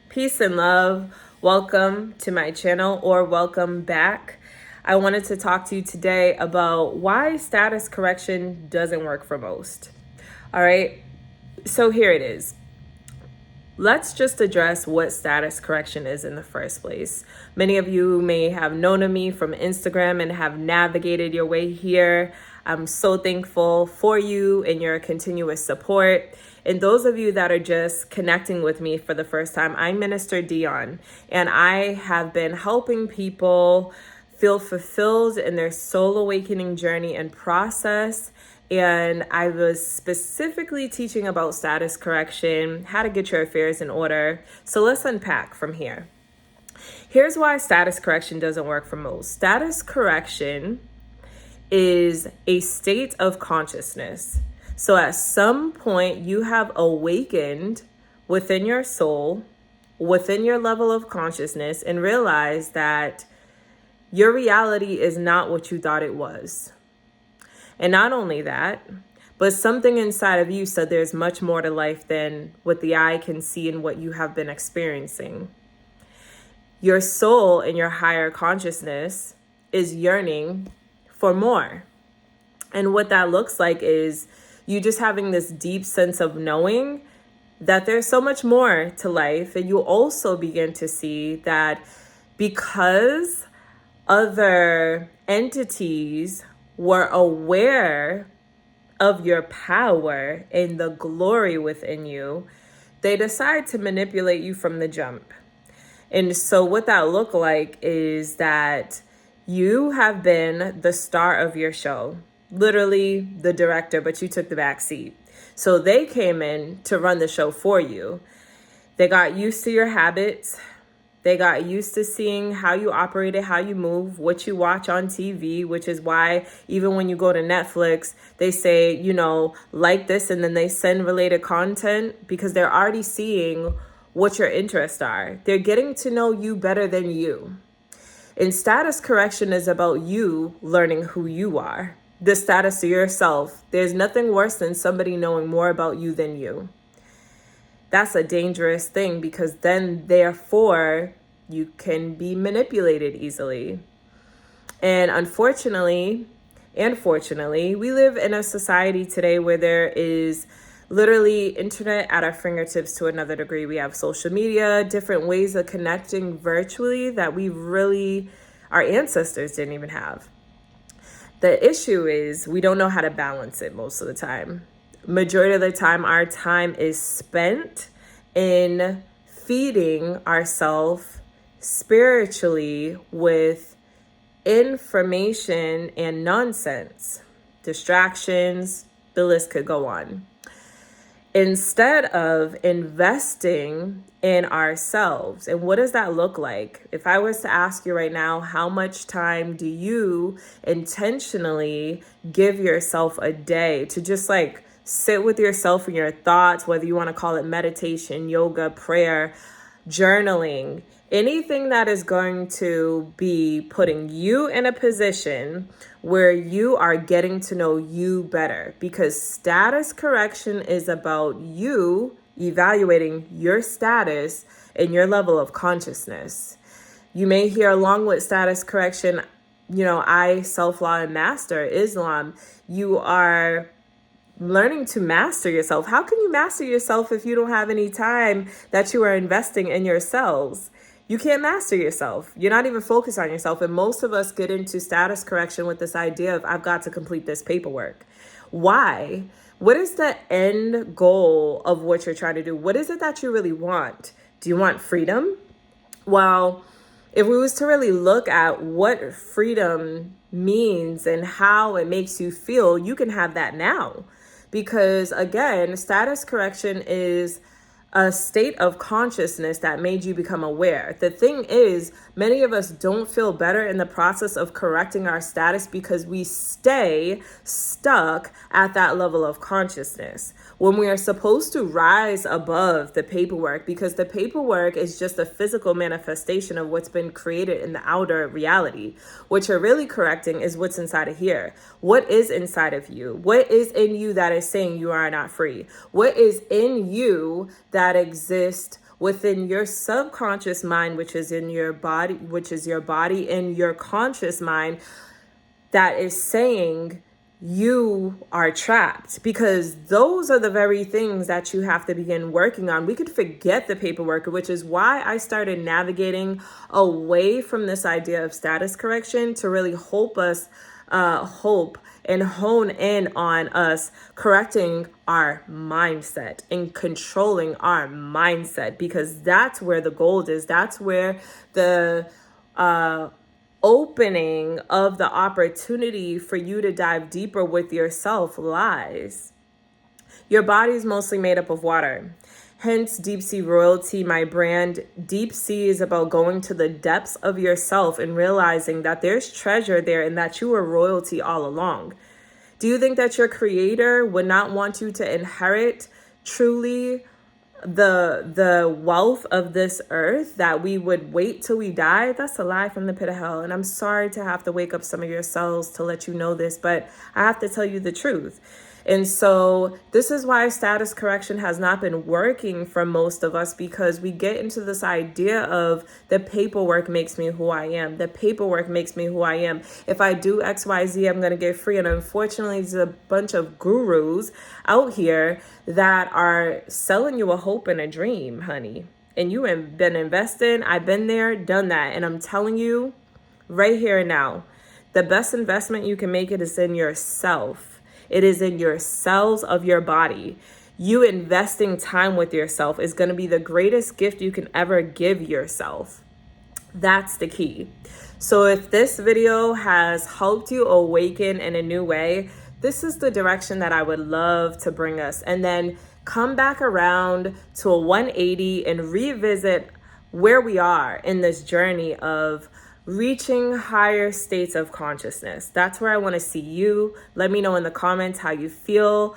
Peace and love. Welcome to my channel, or welcome back. I wanted to talk to you today about why status correction doesn't work for most. All right, so here it is. Let's just address what status correction is in the first place. Many of you may have known of me from Instagram and have navigated your way here. I'm so thankful for you and your continuous support. And those of you that are just connecting with me for the first time, I'm MinisterDionne, and I have been helping people feel fulfilled in their soul awakening journey and process. And I was specifically teaching about status correction, how to get your affairs in order. So let's unpack from here. Here's why status correction doesn't work for most. Status correction is a state of consciousness. So at some point you have awakened within your soul, within your level of consciousness, and realized that your reality is not what you thought it was. And not only that, but something inside of you said there's much more to life than what the eye can see and what you have been experiencing. Your soul and your higher consciousness is yearning for more. And what that looks like is you just having this deep sense of knowing that there's so much more to life. And you also begin to see that because other entities were aware of your power and the glory within you, they decide to manipulate you from the jump. And so what that looked like is that you have been the star of your show, literally the director, but you took the back seat. So they came in to run the show for you. They got used to your habits. They got used to seeing how you operated, how you move, what you watch on TV, which is why even when you go to Netflix, they say, like this, and then they send related content because they're already seeing what your interests are. They're getting to know you better than you. And status correction is about you learning who you are, the status of yourself. There's nothing worse than somebody knowing more about you than you. That's a dangerous thing because then, therefore, you can be manipulated easily. And unfortunately, and fortunately, we live in a society today where there is literally internet at our fingertips to another degree. We have social media, different ways of connecting virtually that our ancestors didn't even have. The issue is we don't know how to balance it most of the time. Majority of the time, our time is spent in feeding ourselves spiritually with information and nonsense, distractions, the list could go on, instead of investing in ourselves. And what does that look like? If I was to ask you right now, how much time do you intentionally give yourself a day to just sit with yourself and your thoughts, whether you want to call it meditation, yoga, prayer, journaling, anything that is going to be putting you in a position where you are getting to know you better? Because status correction is about you evaluating your status and your level of consciousness. You may hear, along with status correction, I self-law and master Islam. You are learning to master yourself. How can you master yourself if you don't have any time that you are investing in yourselves? You can't master yourself. You're not even focused on yourself. And most of us get into status correction with this idea of, I've got to complete this paperwork. Why? What is the end goal of what you're trying to do? What is it that you really want? Do you want freedom? Well, if we was to really look at what freedom means and how it makes you feel, you can have that now. Because again, status correction is a state of consciousness that made you become aware. The thing is, many of us don't feel better in the process of correcting our status because we stay stuck at that level of consciousness when we are supposed to rise above the paperwork, because the paperwork is just a physical manifestation of what's been created in the outer reality. What you're really correcting is what's inside of here. What is inside of you? What is in you that is saying you are not free? What is in you that exists within your subconscious mind, which is in your body, and your conscious mind that is saying you are trapped, because those are the very things that you have to begin working on. We could forget the paperwork, which is why I started navigating away from this idea of status correction to really hope and hone in on us correcting our mindset and controlling our mindset, because that's where the gold is. That's where the opening of the opportunity for you to dive deeper with yourself lies. Your body is mostly made up of water. Hence, Deep Sea Royalty, my brand. Deep Sea is about going to the depths of yourself and realizing that there's treasure there and that you were royalty all along. Do you think that your creator would not want you to inherit truly the wealth of this earth, that we would wait till we die? That's a lie from the pit of hell. And I'm sorry to have to wake up some of your cells to let you know this, but I have to tell you the truth. And so this is why status correction has not been working for most of us, because we get into this idea of the paperwork makes me who I am. The paperwork makes me who I am. If I do XYZ, I'm going to get free. And unfortunately, there's a bunch of gurus out here that are selling you a hope and a dream, honey. And you have been investing. I've been there, done that. And I'm telling you right here and now, the best investment you can make it is in yourself. It is in your cells of your body. You investing time with yourself is going to be the greatest gift you can ever give yourself. That's the key. So if this video has helped you awaken in a new way, this is the direction that I would love to bring us. And then come back around to a 180 and revisit where we are in this journey of reaching higher states of consciousness. That's where I want to see you. Let me know in the comments how you feel.